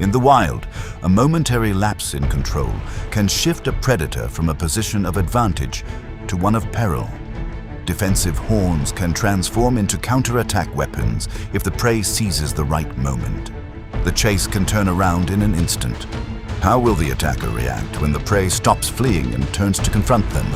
In the wild, a momentary lapse in control can shift a predator from a position of advantage to one of peril. Defensive horns can transform into counterattack weapons if the prey seizes the right moment. The chase can turn around in an instant. How will the attacker react when the prey stops fleeing and turns to confront them?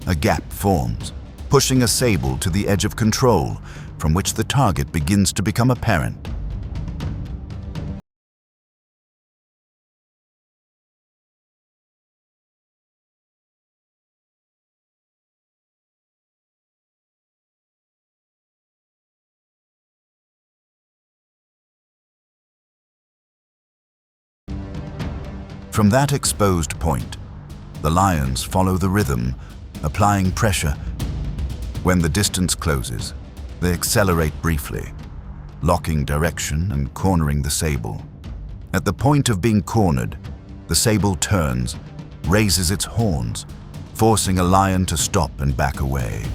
A gap forms, pushing a sable to the edge of control, from which the target begins to become apparent. From that exposed point, the lions follow the rhythm, applying pressure. When the distance closes, they accelerate briefly, locking direction and cornering the sable. At the point of being cornered, the sable turns, raises its horns, forcing a lion to stop and back away.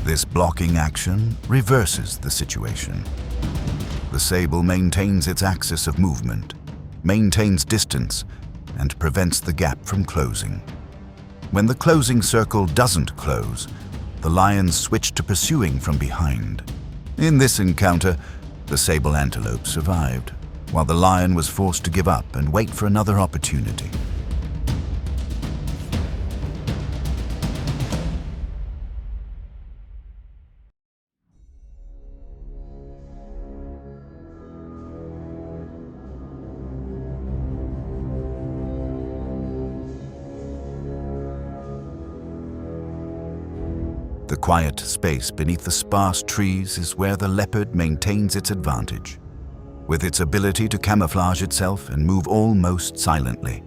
This blocking action reverses the situation. The sable maintains its axis of movement, maintains distance, and prevents the gap from closing. When the closing circle doesn't close, the lions switch to pursuing from behind. In this encounter, the sable antelope survived, while the lion was forced to give up and wait for another opportunity. The quiet space beneath the sparse trees is where the leopard maintains its advantage. With its ability to camouflage itself and move almost silently,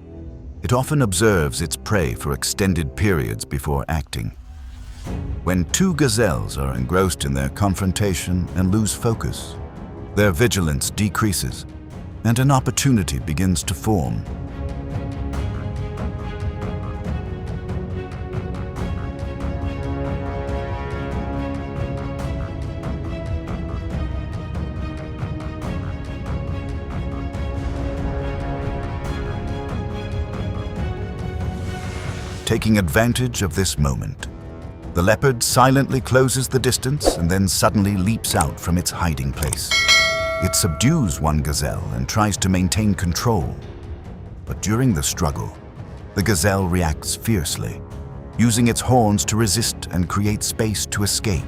it often observes its prey for extended periods before acting. When two gazelles are engrossed in their confrontation and lose focus, their vigilance decreases and an opportunity begins to form. Taking advantage of this moment, the leopard silently closes the distance and then suddenly leaps out from its hiding place. It subdues one gazelle and tries to maintain control. But during the struggle, the gazelle reacts fiercely, using its horns to resist and create space to escape.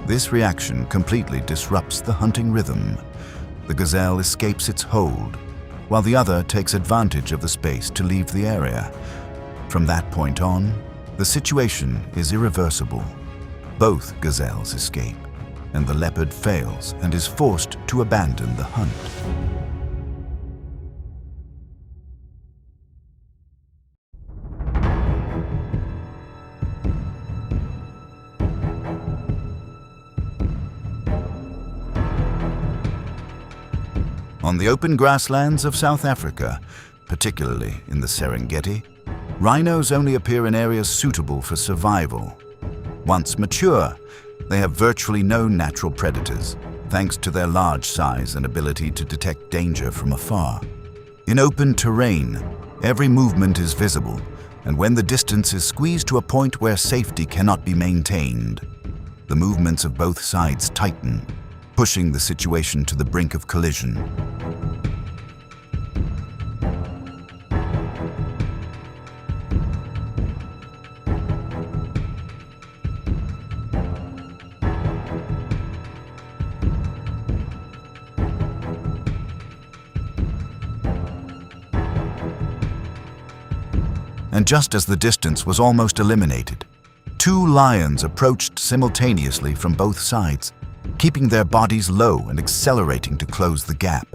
This reaction completely disrupts the hunting rhythm. The gazelle escapes its hold, while the other takes advantage of the space to leave the area. From that point on, the situation is irreversible. Both gazelles escape, and the leopard fails and is forced to abandon the hunt. On the open grasslands of South Africa, particularly in the Serengeti, rhinos only appear in areas suitable for survival. Once mature, they have virtually no natural predators, thanks to their large size and ability to detect danger from afar. In open terrain, every movement is visible, and when the distance is squeezed to a point where safety cannot be maintained, the movements of both sides tighten, pushing the situation to the brink of collision. And just as the distance was almost eliminated, two lions approached simultaneously from both sides, keeping their bodies low and accelerating to close the gap.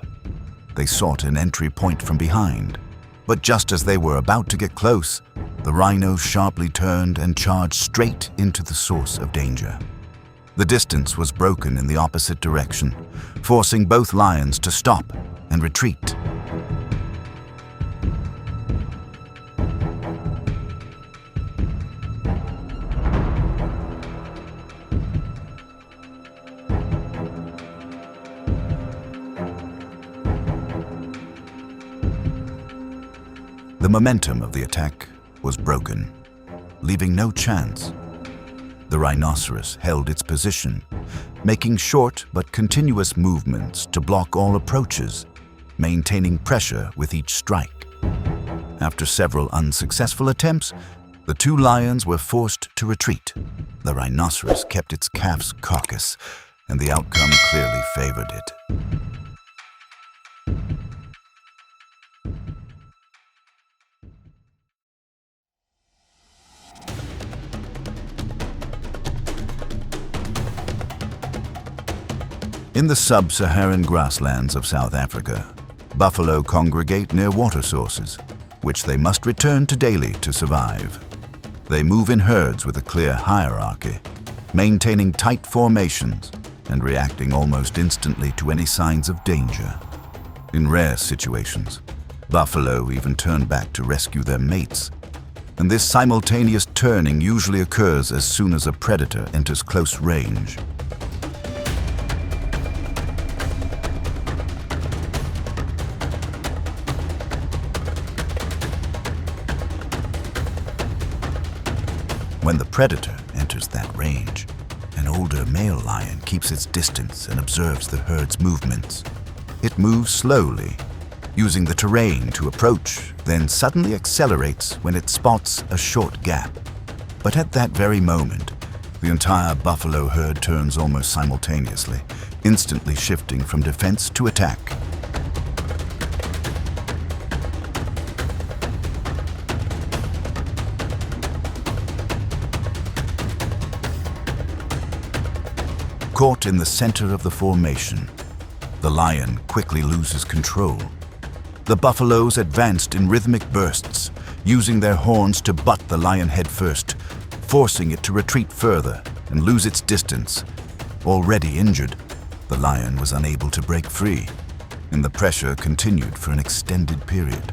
They sought an entry point from behind, but just as they were about to get close, the rhino sharply turned and charged straight into the source of danger. The distance was broken in the opposite direction, forcing both lions to stop and retreat. The momentum of the attack was broken, leaving no chance. The rhinoceros held its position, making short but continuous movements to block all approaches, maintaining pressure with each strike. After several unsuccessful attempts, the two lions were forced to retreat. The rhinoceros kept its calf's carcass, and the outcome clearly favored it. In the sub-Saharan grasslands of South Africa, buffalo congregate near water sources, which they must return to daily to survive. They move in herds with a clear hierarchy, maintaining tight formations and reacting almost instantly to any signs of danger. In rare situations, buffalo even turn back to rescue their mates, and this simultaneous turning usually occurs as soon as a predator enters close range. When the predator enters that range, an older male lion keeps its distance and observes the herd's movements. It moves slowly, using the terrain to approach, then suddenly accelerates when it spots a short gap. But at that very moment, the entire buffalo herd turns almost simultaneously, instantly shifting from defense to attack. Caught in the center of the formation, the lion quickly loses control. The buffaloes advanced in rhythmic bursts, using their horns to butt the lion head first, forcing it to retreat further and lose its distance. Already injured, the lion was unable to break free, and the pressure continued for an extended period.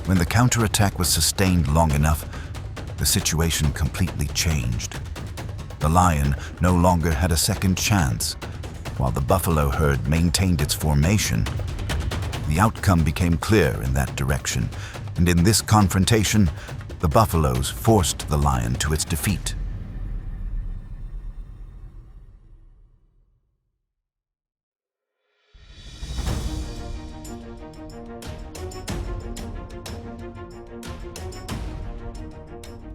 When the counterattack was sustained long enough, the situation completely changed. The lion no longer had a second chance. While the buffalo herd maintained its formation, the outcome became clear in that direction, and in this confrontation, the buffaloes forced the lion to its defeat.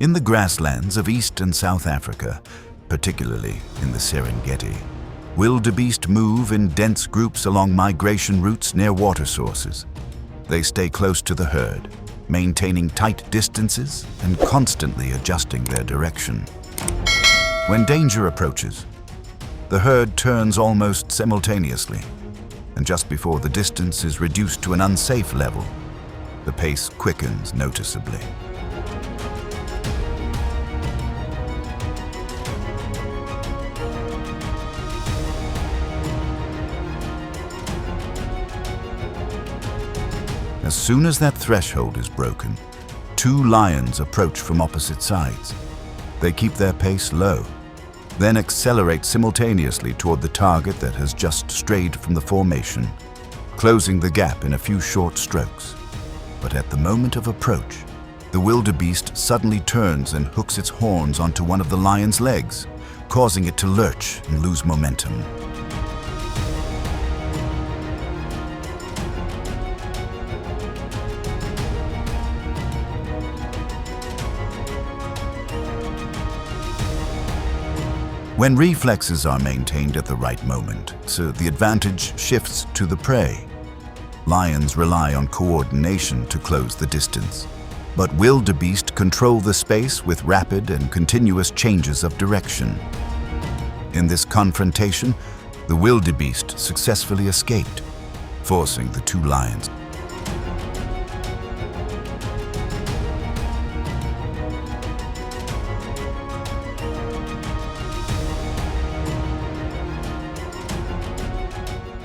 In the grasslands of East and South Africa, particularly in the Serengeti, wildebeest move in dense groups along migration routes near water sources. They stay close to the herd, maintaining tight distances and constantly adjusting their direction. When danger approaches, the herd turns almost simultaneously, and just before the distance is reduced to an unsafe level, the pace quickens noticeably. As soon as that threshold is broken, two lions approach from opposite sides. They keep their pace low, then accelerate simultaneously toward the target that has just strayed from the formation, closing the gap in a few short strokes. But at the moment of approach, the wildebeest suddenly turns and hooks its horns onto one of the lion's legs, causing it to lurch and lose momentum. When reflexes are maintained at the right moment, so the advantage shifts to the prey. Lions rely on coordination to close the distance, but wildebeest control the space with rapid and continuous changes of direction. In this confrontation, the wildebeest successfully escaped, forcing the two lions.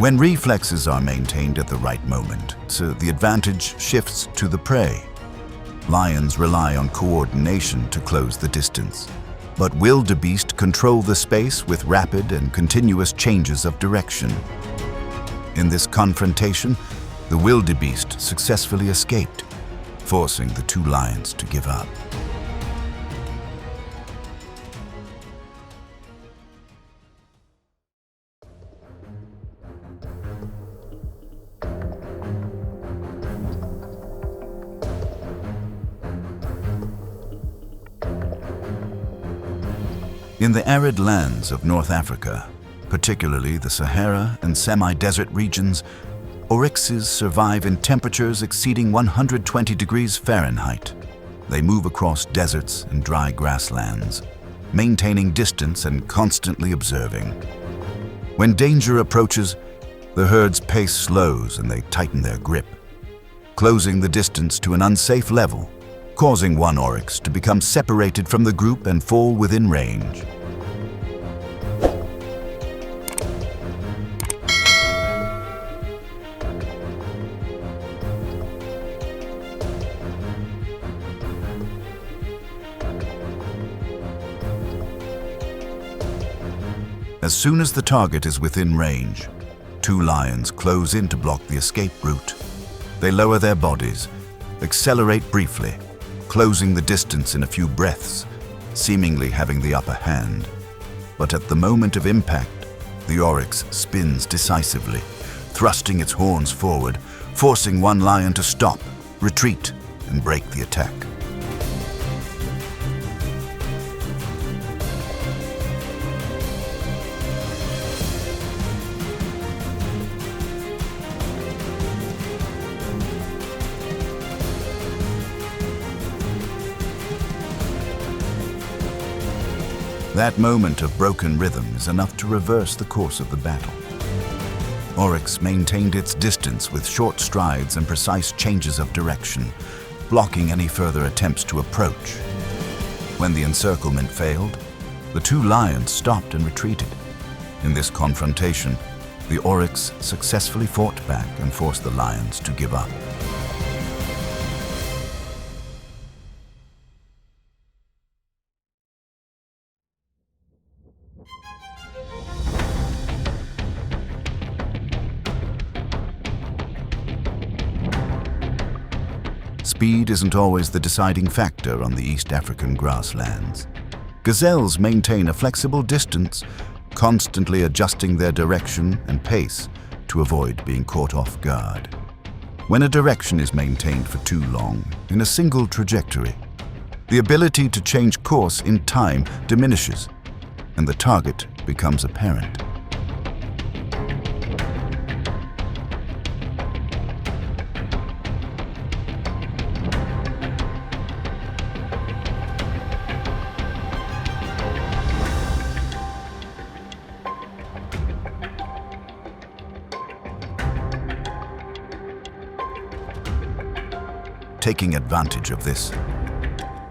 When reflexes are maintained at the right moment, so the advantage shifts to the prey. Lions rely on coordination to close the distance, but wildebeest control the space with rapid and continuous changes of direction. In this confrontation, the wildebeest successfully escaped, forcing the two lions to give up. In the arid lands of North Africa, particularly the Sahara and semi-desert regions, oryxes survive in temperatures exceeding 120 degrees Fahrenheit. They move across deserts and dry grasslands, maintaining distance and constantly observing. When danger approaches, the herd's pace slows and they tighten their grip, closing the distance to an unsafe level, causing one oryx to become separated from the group and fall within range. As soon as the target is within range, two lions close in to block the escape route. They lower their bodies, accelerate briefly, closing the distance in a few breaths, seemingly having the upper hand. But at the moment of impact, the oryx spins decisively, thrusting its horns forward, forcing one lion to stop, retreat, and break the attack. That moment of broken rhythm is enough to reverse the course of the battle. Oryx maintained its distance with short strides and precise changes of direction, blocking any further attempts to approach. When the encirclement failed, the two lions stopped and retreated. In this confrontation, the oryx successfully fought back and forced the lions to give up. Speed isn't always the deciding factor on the East African grasslands. Gazelles maintain a flexible distance, constantly adjusting their direction and pace to avoid being caught off guard. When a direction is maintained for too long, in a single trajectory, the ability to change course in time diminishes, and the target becomes apparent. Taking advantage of this,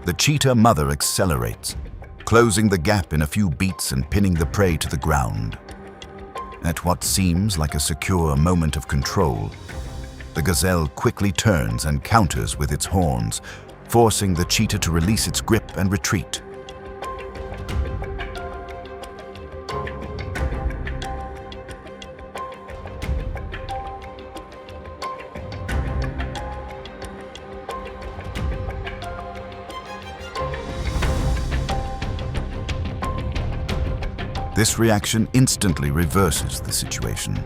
the cheetah mother accelerates, closing the gap in a few beats and pinning the prey to the ground. At what seems like a secure moment of control, The gazelle quickly turns and counters with its horns, forcing the cheetah to release its grip and retreat. This reaction instantly reverses the situation.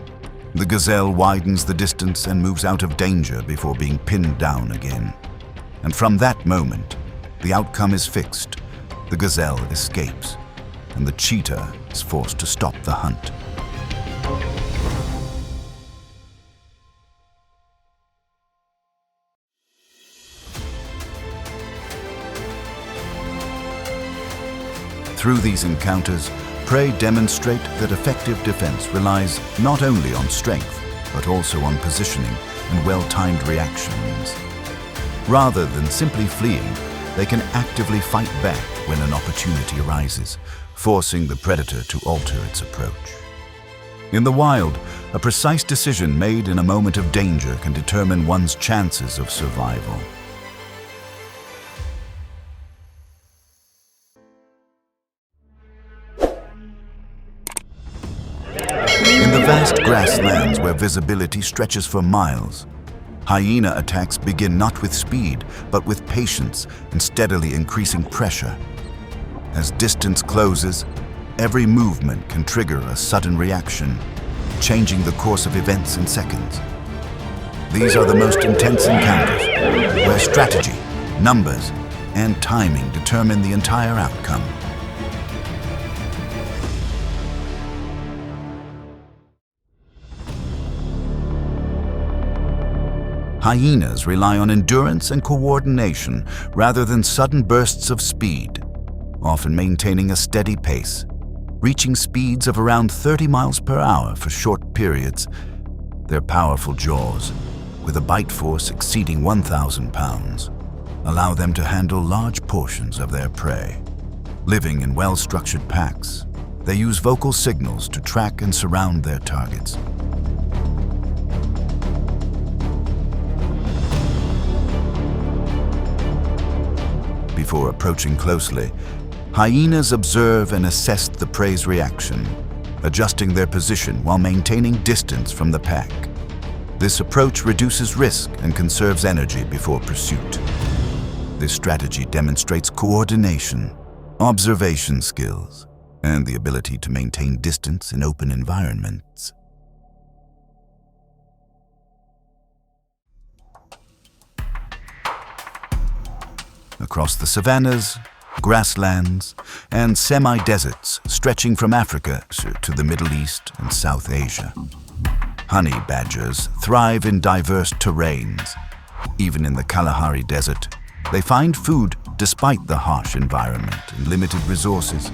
The gazelle widens the distance and moves out of danger before being pinned down again. And from that moment, the outcome is fixed. The gazelle escapes, and the cheetah is forced to stop the hunt. Through these encounters, prey demonstrate that effective defense relies not only on strength, but also on positioning and well-timed reactions. Rather than simply fleeing, they can actively fight back when an opportunity arises, forcing the predator to alter its approach. In the wild, a precise decision made in a moment of danger can determine one's chances of survival. In the vast grasslands where visibility stretches for miles, hyena attacks begin not with speed, but with patience and steadily increasing pressure. As distance closes, every movement can trigger a sudden reaction, changing the course of events in seconds. These are the most intense encounters, where strategy, numbers, and timing determine the entire outcome. Hyenas rely on endurance and coordination rather than sudden bursts of speed, often maintaining a steady pace, reaching speeds of around 30 miles per hour for short periods. Their powerful jaws, with a bite force exceeding 1,000 pounds, allow them to handle large portions of their prey. Living in well-structured packs, they use vocal signals to track and surround their targets. Before approaching closely, hyenas observe and assess the prey's reaction, adjusting their position while maintaining distance from the pack. This approach reduces risk and conserves energy before pursuit. This strategy demonstrates coordination, observation skills, and the ability to maintain distance in open environments. Across the savannas, grasslands, and semi-deserts stretching from Africa to the Middle East and South Asia, honey badgers thrive in diverse terrains. Even in the Kalahari Desert, they find food despite the harsh environment and limited resources.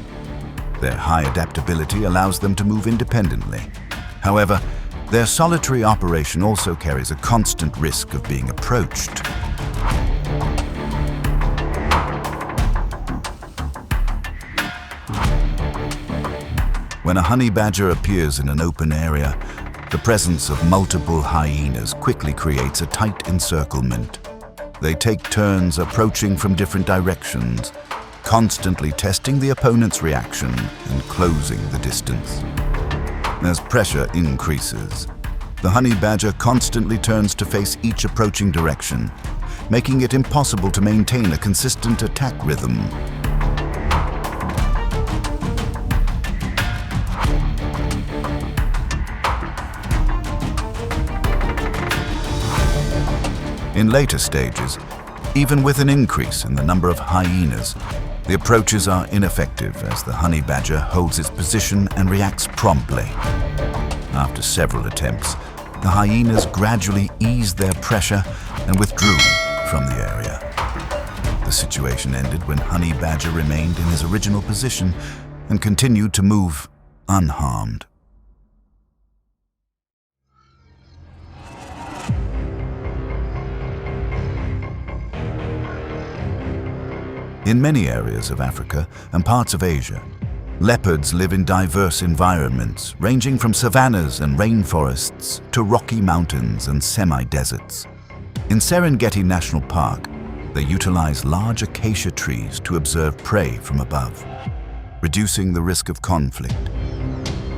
Their high adaptability allows them to move independently. However, their solitary operation also carries a constant risk of being approached. When a honey badger appears in an open area, the presence of multiple hyenas quickly creates a tight encirclement. They take turns approaching from different directions, constantly testing the opponent's reaction and closing the distance. As pressure increases, the honey badger constantly turns to face each approaching direction, making it impossible to maintain a consistent attack rhythm. In later stages, even with an increase in the number of hyenas, the approaches are ineffective as the honey badger holds its position and reacts promptly. After several attempts, the hyenas gradually eased their pressure and withdrew from the area. The situation ended when honey badger remained in his original position and continued to move unharmed. In many areas of Africa and parts of Asia, Leopards live in diverse environments, ranging from savannas and rainforests to rocky mountains and semi-deserts. In Serengeti National Park, they utilize large acacia trees to observe prey from above, reducing the risk of conflict.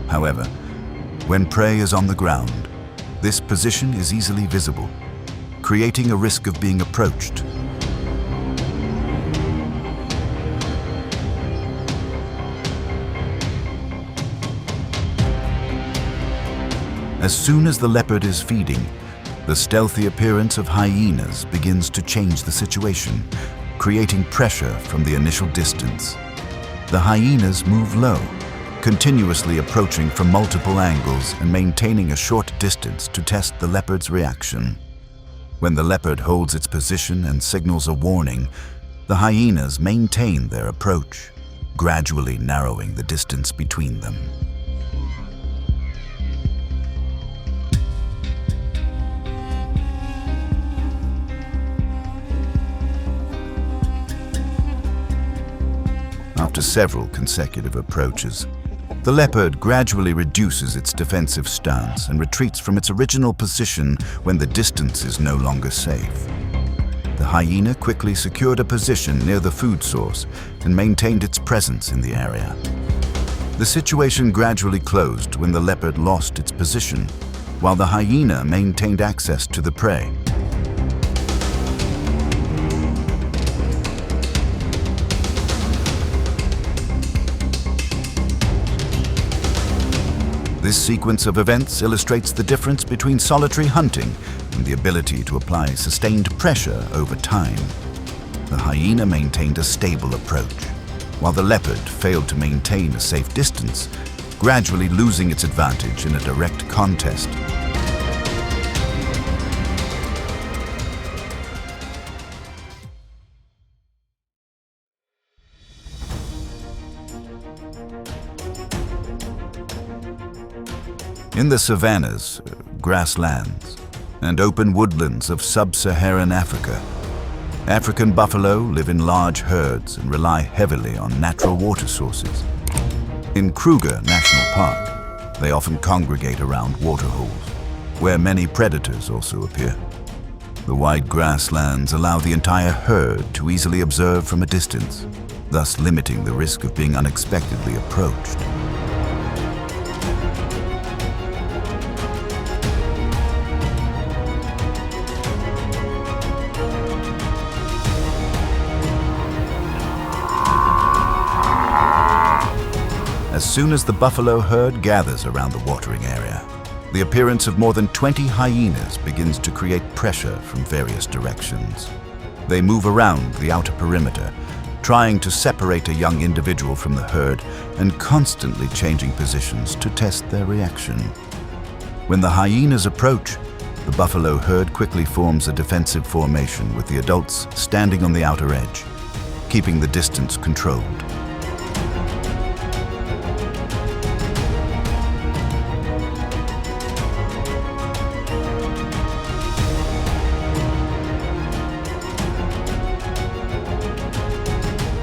However, when prey is on the ground, this position is easily visible, creating a risk of being approached. As soon as the leopard is feeding, the stealthy appearance of hyenas begins to change the situation, creating pressure from the initial distance. The hyenas move low, continuously approaching from multiple angles and maintaining a short distance to test the leopard's reaction. When the leopard holds its position and signals a warning, the hyenas maintain their approach, gradually narrowing the distance between them. After several consecutive approaches, the leopard gradually reduces its defensive stance and retreats from its original position when the distance is no longer safe. The hyena quickly secured a position near the food source and maintained its presence in the area. The situation gradually closed when the leopard lost its position, while the hyena maintained access to the prey. This sequence of events illustrates the difference between solitary hunting and the ability to apply sustained pressure over time. The hyena maintained a stable approach, while the leopard failed to maintain a safe distance, gradually losing its advantage in a direct contest. In the savannas, grasslands, and open woodlands of sub-Saharan Africa, African buffalo live in large herds and rely heavily on natural water sources. In Kruger National Park, they often congregate around waterholes, where many predators also appear. The wide grasslands allow the entire herd to easily observe from a distance, thus limiting the risk of being unexpectedly approached. As soon as the buffalo herd gathers around the watering area, the appearance of more than 20 hyenas begins to create pressure from various directions. They move around the outer perimeter, trying to separate a young individual from the herd and constantly changing positions to test their reaction. When the hyenas approach, the buffalo herd quickly forms a defensive formation with the adults standing on the outer edge, keeping the distance controlled.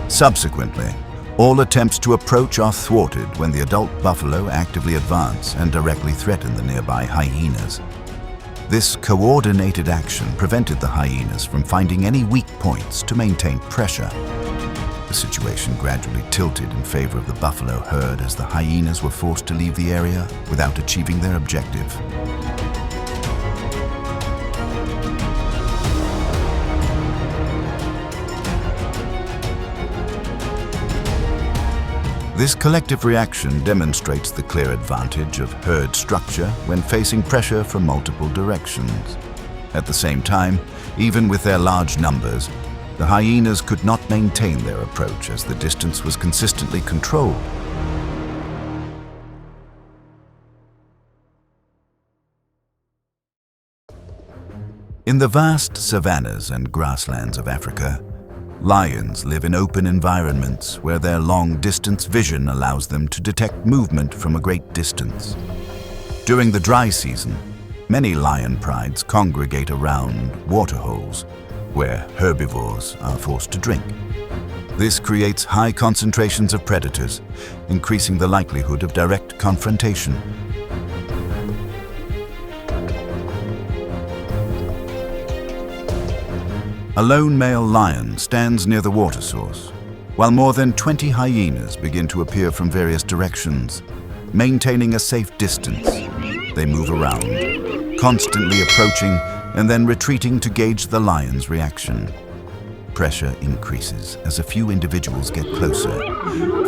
Subsequently, all attempts to approach are thwarted when the adult buffalo actively advance and directly threaten the nearby hyenas. This coordinated action prevented the hyenas from finding any weak points to maintain pressure. The situation gradually tilted in favor of the buffalo herd as the hyenas were forced to leave the area without achieving their objective. This collective reaction demonstrates the clear advantage of herd structure when facing pressure from multiple directions. At the same time, even with their large numbers, the hyenas could not maintain their approach as the distance was consistently controlled. In the vast savannas and grasslands of Africa, lions live in open environments where their long-distance vision allows them to detect movement from a great distance. During the dry season, many lion prides congregate around waterholes, where herbivores are forced to drink. This creates high concentrations of predators, increasing the likelihood of direct confrontation. A lone male lion stands near the water source, while more than 20 hyenas begin to appear from various directions. Maintaining a safe distance, they move around, constantly approaching and then retreating to gauge the lion's reaction. Pressure increases as a few individuals get closer,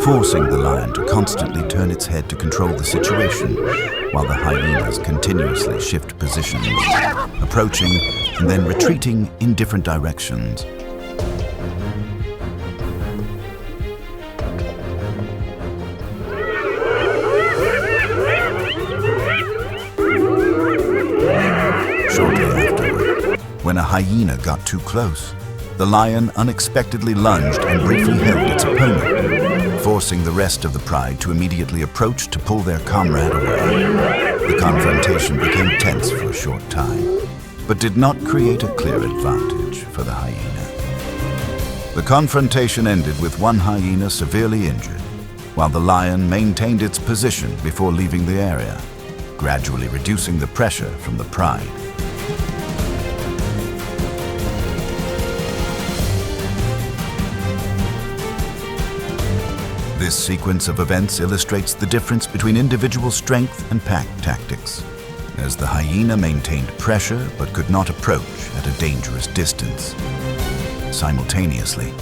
forcing the lion to constantly turn its head to control the situation, while the hyenas continuously shift positions, approaching and then retreating in different directions. Shortly afterward, when a hyena got too close, the lion unexpectedly lunged and briefly held its opponent, forcing the rest of the pride to immediately approach to pull their comrade away. The confrontation became tense for a short time, but did not create a clear advantage for the hyena. The confrontation ended with one hyena severely injured, while the lion maintained its position before leaving the area, gradually reducing the pressure from the pride. This sequence of events illustrates the difference between individual strength and pack tactics, as the hyena maintained pressure but could not approach at a dangerous distance. Simultaneously,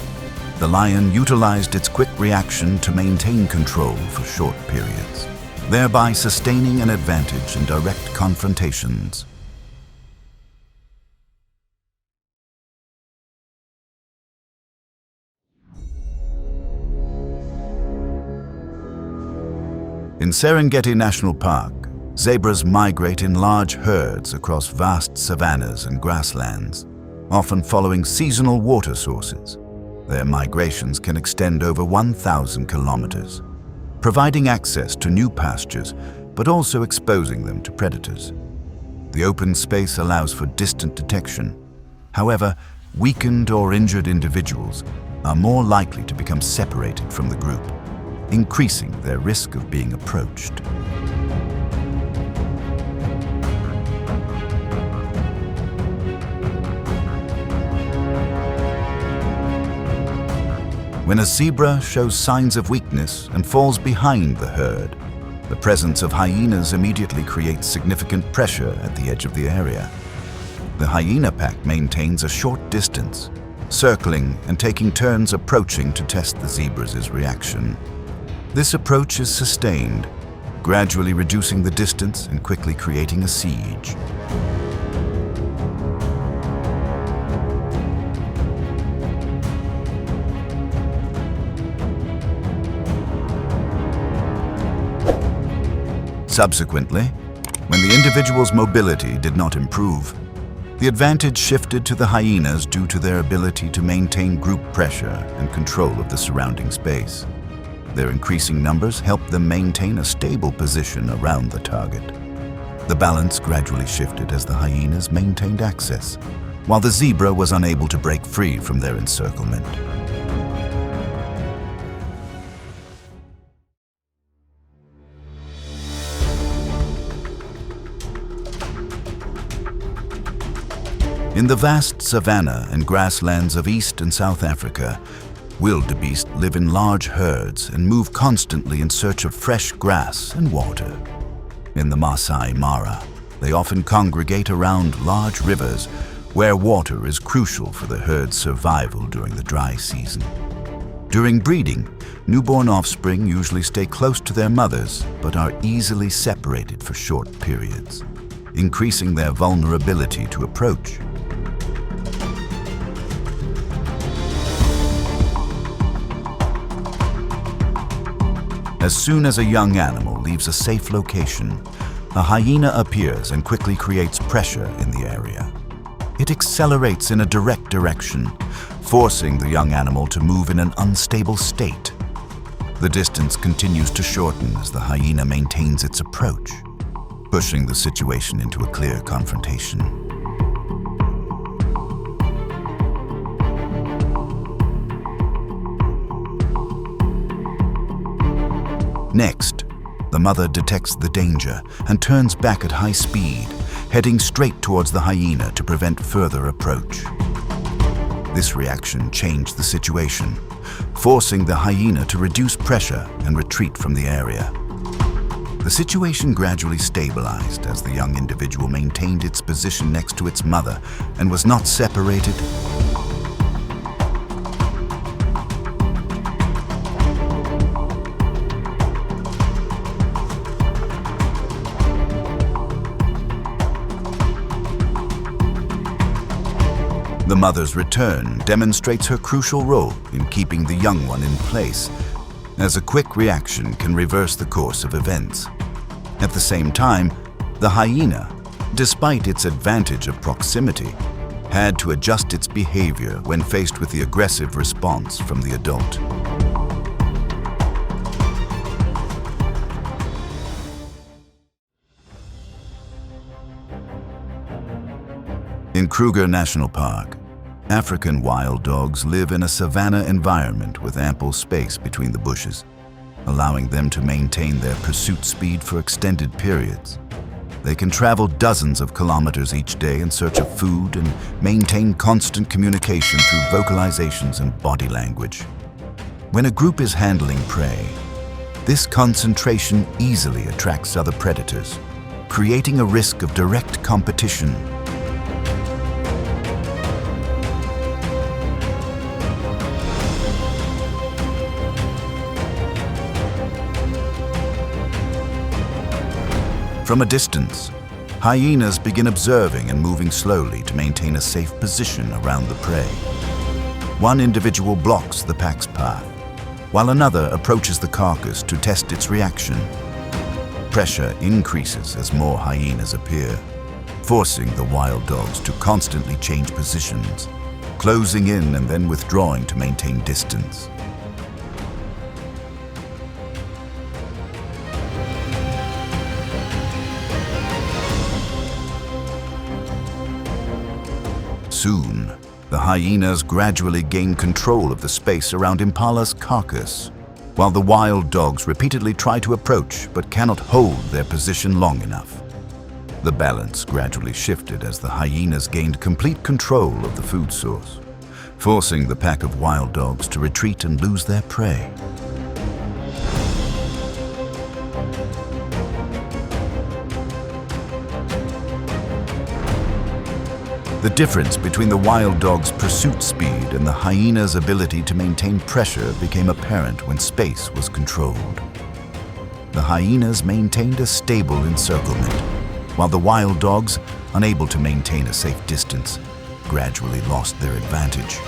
the lion utilized its quick reaction to maintain control for short periods, thereby sustaining an advantage in direct confrontations. In Serengeti National Park, zebras migrate in large herds across vast savannas and grasslands, often following seasonal water sources. Their migrations can extend over 1,000 kilometers, providing access to new pastures, but also exposing them to predators. The open space allows for distant detection. However, weakened or injured individuals are more likely to become separated from the group, increasing their risk of being approached. When a zebra shows signs of weakness and falls behind the herd, the presence of hyenas immediately creates significant pressure at the edge of the area. The hyena pack maintains a short distance, circling and taking turns approaching to test the zebra's reaction. This approach is sustained, gradually reducing the distance and quickly creating a siege. Subsequently, when the individual's mobility did not improve, the advantage shifted to the hyenas due to their ability to maintain group pressure and control of the surrounding space. Their increasing numbers helped them maintain a stable position around the target. The balance gradually shifted as the hyenas maintained access, while the zebra was unable to break free from their encirclement. In the vast savanna and grasslands of East and South Africa, wildebeest live in large herds and move constantly in search of fresh grass and water. In the Masai Mara, they often congregate around large rivers where water is crucial for the herd's survival during the dry season. During breeding, newborn offspring usually stay close to their mothers but are easily separated for short periods, increasing their vulnerability to approach. As soon as a young animal leaves a safe location, a hyena appears and quickly creates pressure in the area. It accelerates in a direct direction, forcing the young animal to move in an unstable state. The distance continues to shorten as the hyena maintains its approach, pushing the situation into a clear confrontation. Next, the mother detects the danger and turns back at high speed, heading straight towards the hyena to prevent further approach. This reaction changed the situation, forcing the hyena to reduce pressure and retreat from the area. The situation gradually stabilized as the young individual maintained its position next to its mother and was not separated. The mother's return demonstrates her crucial role in keeping the young one in place, as a quick reaction can reverse the course of events. At the same time, the hyena, despite its advantage of proximity, had to adjust its behavior when faced with the aggressive response from the adult. In Kruger National Park, African wild dogs live in a savanna environment with ample space between the bushes, allowing them to maintain their pursuit speed for extended periods. They can travel dozens of kilometers each day in search of food and maintain constant communication through vocalizations and body language. When a group is handling prey, this concentration easily attracts other predators, creating a risk of direct competition. From a distance, hyenas begin observing and moving slowly to maintain a safe position around the prey. One individual blocks the pack's path, while another approaches the carcass to test its reaction. Pressure increases as more hyenas appear, forcing the wild dogs to constantly change positions, closing in and then withdrawing to maintain distance. Soon, the hyenas gradually gain control of the space around Impala's carcass, while the wild dogs repeatedly try to approach but cannot hold their position long enough. The balance gradually shifted as the hyenas gained complete control of the food source, forcing the pack of wild dogs to retreat and lose their prey. The difference between the wild dog's pursuit speed and the hyena's ability to maintain pressure became apparent when space was controlled. The hyenas maintained a stable encirclement, while the wild dogs, unable to maintain a safe distance, gradually lost their advantage.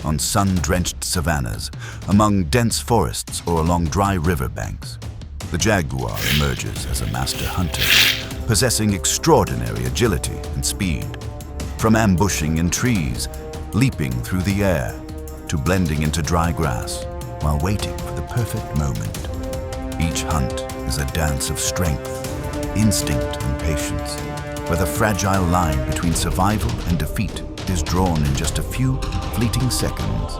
On sun-drenched savannas, among dense forests or along dry riverbanks, the jaguar emerges as a master hunter, possessing extraordinary agility and speed. From ambushing in trees, leaping through the air, to blending into dry grass while waiting for the perfect moment. Each hunt is a dance of strength, instinct, and patience, where the fragile line between survival and defeat is drawn in just a few fleeting seconds.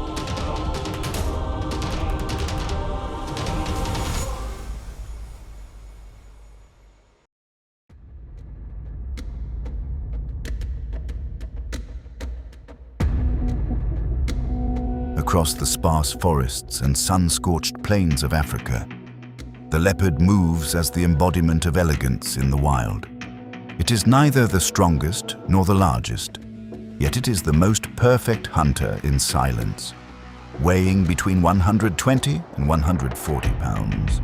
Across the sparse forests and sun-scorched plains of Africa, the leopard moves as the embodiment of elegance in the wild. It is neither the strongest nor the largest, yet it is the most perfect hunter in silence, weighing between 120 and 140 pounds.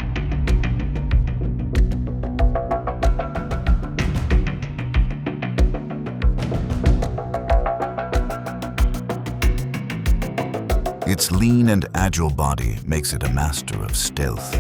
Its lean and agile body makes it a master of stealth.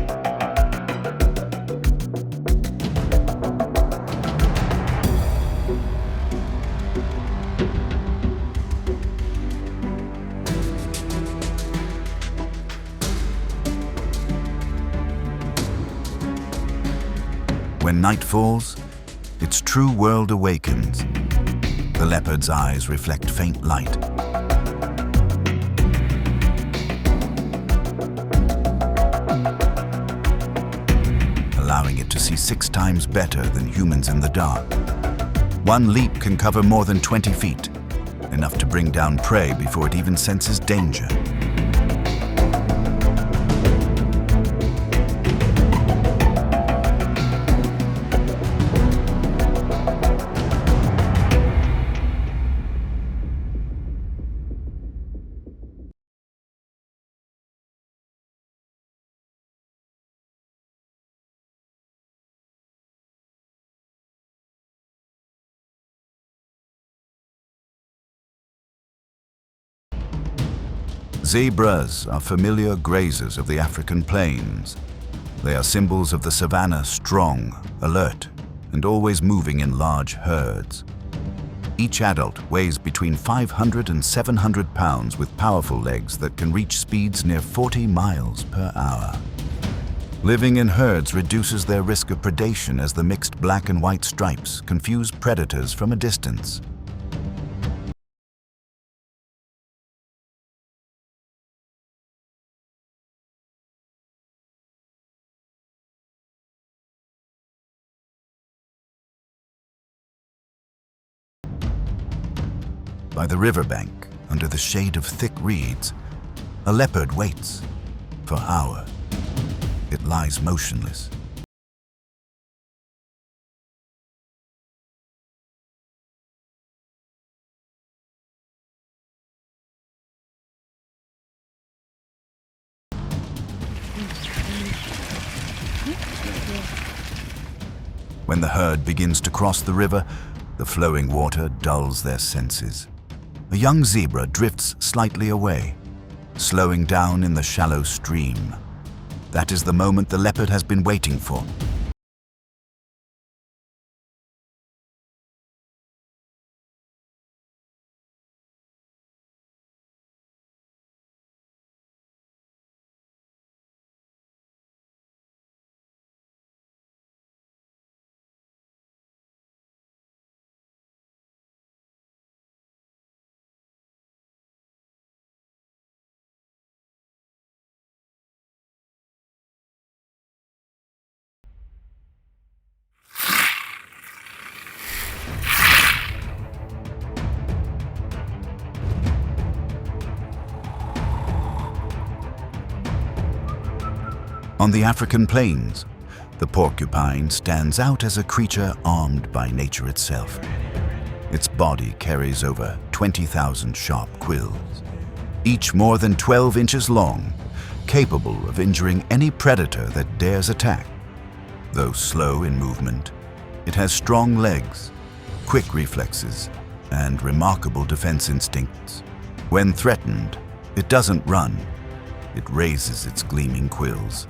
When night falls, its true world awakens. The leopard's eyes reflect faint light. Allowing it to see 6 times better than humans in the dark. One leap can cover more than 20 feet, enough to bring down prey before it even senses danger. Zebras are familiar grazers of the African plains. They are symbols of the savanna, strong, alert, and always moving in large herds. Each adult weighs between 500 and 700 pounds with powerful legs that can reach speeds near 40 miles per hour. Living in herds reduces their risk of predation as the mixed black and white stripes confuse predators from a distance. By the riverbank, under the shade of thick reeds, a leopard waits. For hours, it lies motionless. When the herd begins to cross the river, the flowing water dulls their senses. A young zebra drifts slightly away, slowing down in the shallow stream. That is the moment the leopard has been waiting for. On the African plains, the porcupine stands out as a creature armed by nature itself. Its body carries over 20,000 sharp quills, each more than 12 inches long, capable of injuring any predator that dares attack. Though slow in movement, it has strong legs, quick reflexes, and remarkable defense instincts. When threatened, it doesn't run. It raises its gleaming quills,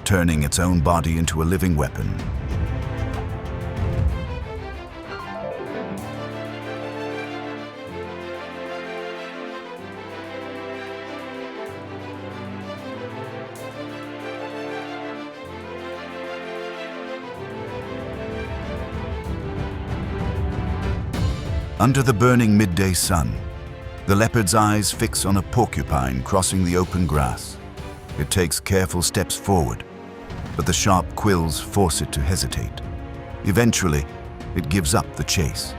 turning its own body into a living weapon. Under the burning midday sun, the leopard's eyes fix on a porcupine crossing the open grass. It takes careful steps forward, but the sharp quills force it to hesitate. Eventually, it gives up the chase.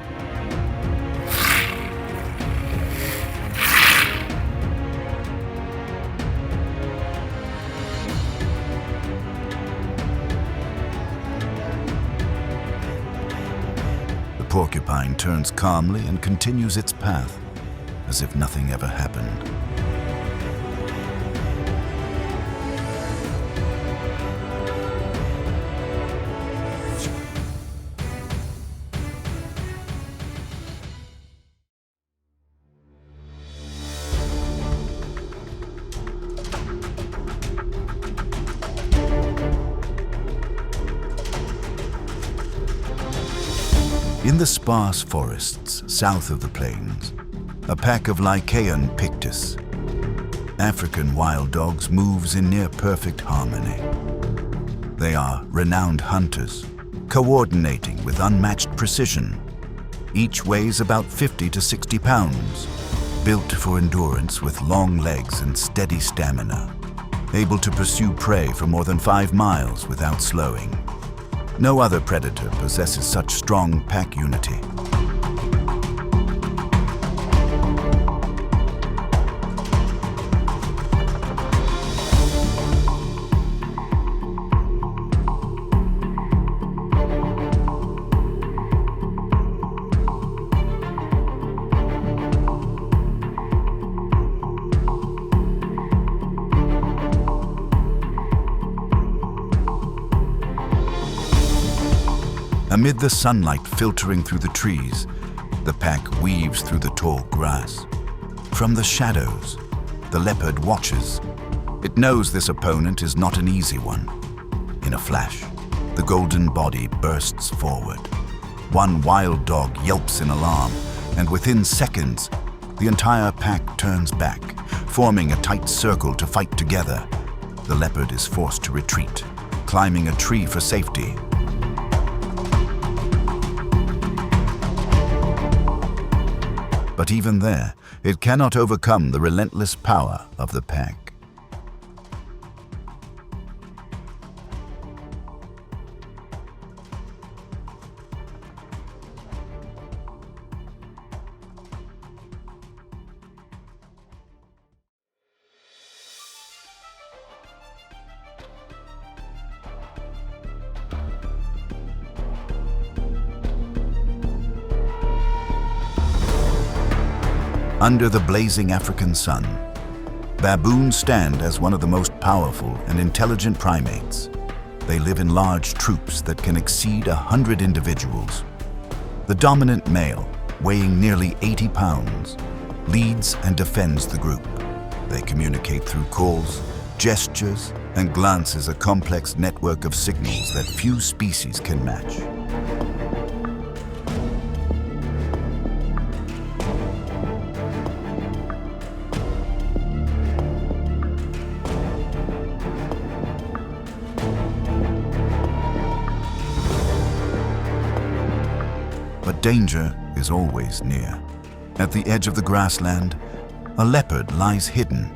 The porcupine turns calmly and continues its path, as if nothing ever happened. In the sparse forests south of the plains, a pack of Lycaon pictus, African wild dogs, moves in near-perfect harmony. They are renowned hunters, coordinating with unmatched precision. Each weighs about 50 to 60 pounds, built for endurance with long legs and steady stamina, able to pursue prey for more than 5 miles without slowing. No other predator possesses such strong pack unity. Amid the sunlight filtering through the trees, the pack weaves through the tall grass. From the shadows, the leopard watches. It knows this opponent is not an easy one. In a flash, the golden body bursts forward. One wild dog yelps in alarm, and within seconds, the entire pack turns back, forming a tight circle to fight together. The leopard is forced to retreat, climbing a tree for safety. But even there, it cannot overcome the relentless power of the pack. Under the blazing African sun, baboons stand as one of the most powerful and intelligent primates. They live in large troops that can exceed 100 individuals. The dominant male, weighing nearly 80 pounds, leads and defends the group. They communicate through calls, gestures, and glances, a complex network of signals that few species can match. But danger is always near. At the edge of the grassland, a leopard lies hidden.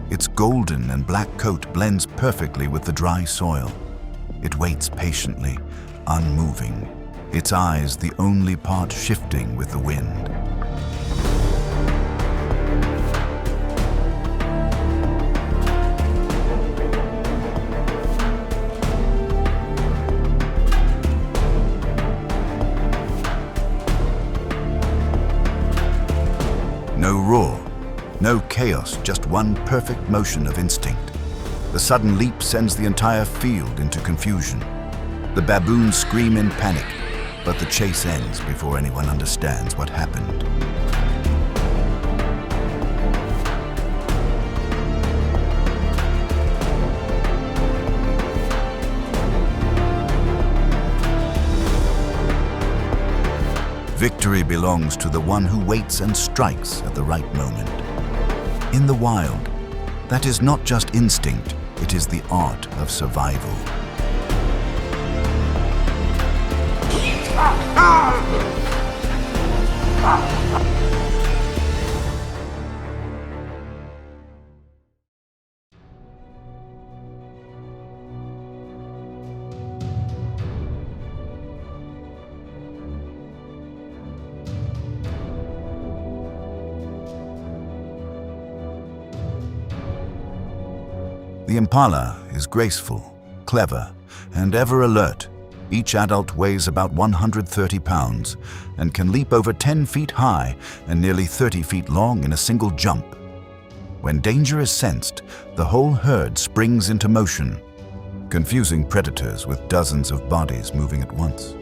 Its golden and black coat blends perfectly with the dry soil. It waits patiently, unmoving, its eyes the only part shifting with the wind. No roar, no chaos, just one perfect motion of instinct. The sudden leap sends the entire field into confusion. The baboons scream in panic, but the chase ends before anyone understands what happened. Victory belongs to the one who waits and strikes at the right moment. In the wild, that is not just instinct, it is the art of survival. The impala is graceful, clever, and ever alert. Each adult weighs about 130 pounds and can leap over 10 feet high and nearly 30 feet long in a single jump. When danger is sensed, the whole herd springs into motion, confusing predators with dozens of bodies moving at once.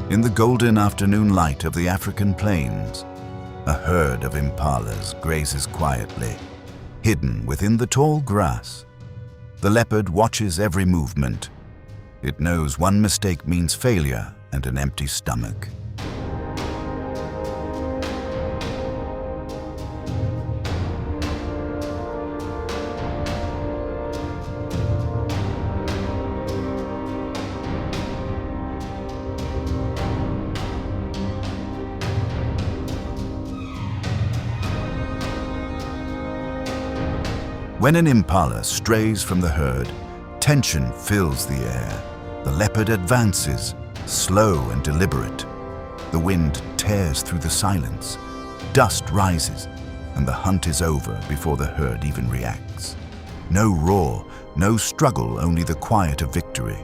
In the golden afternoon light of the African plains, a herd of impalas grazes quietly. hidden within the tall grass. The leopard watches every movement. It knows one mistake means failure and an empty stomach. When an impala strays from the herd, tension fills the air. The leopard advances, slow and deliberate. The wind tears through the silence. Dust rises, and the hunt is over before the herd even reacts. No roar, no struggle, only the quiet of victory.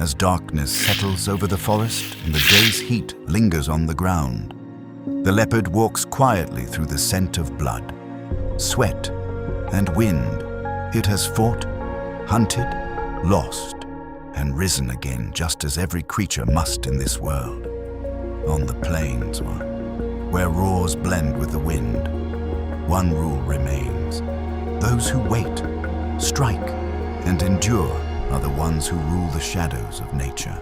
As darkness settles over the forest and the day's heat lingers on the ground, the leopard walks quietly through the scent of blood, sweat, and wind. It has fought, hunted, lost, and risen again, just as every creature must in this world. On the plains, where roars blend with the wind, one rule remains. Those who wait, strike, and endure are the ones who rule the shadows of nature.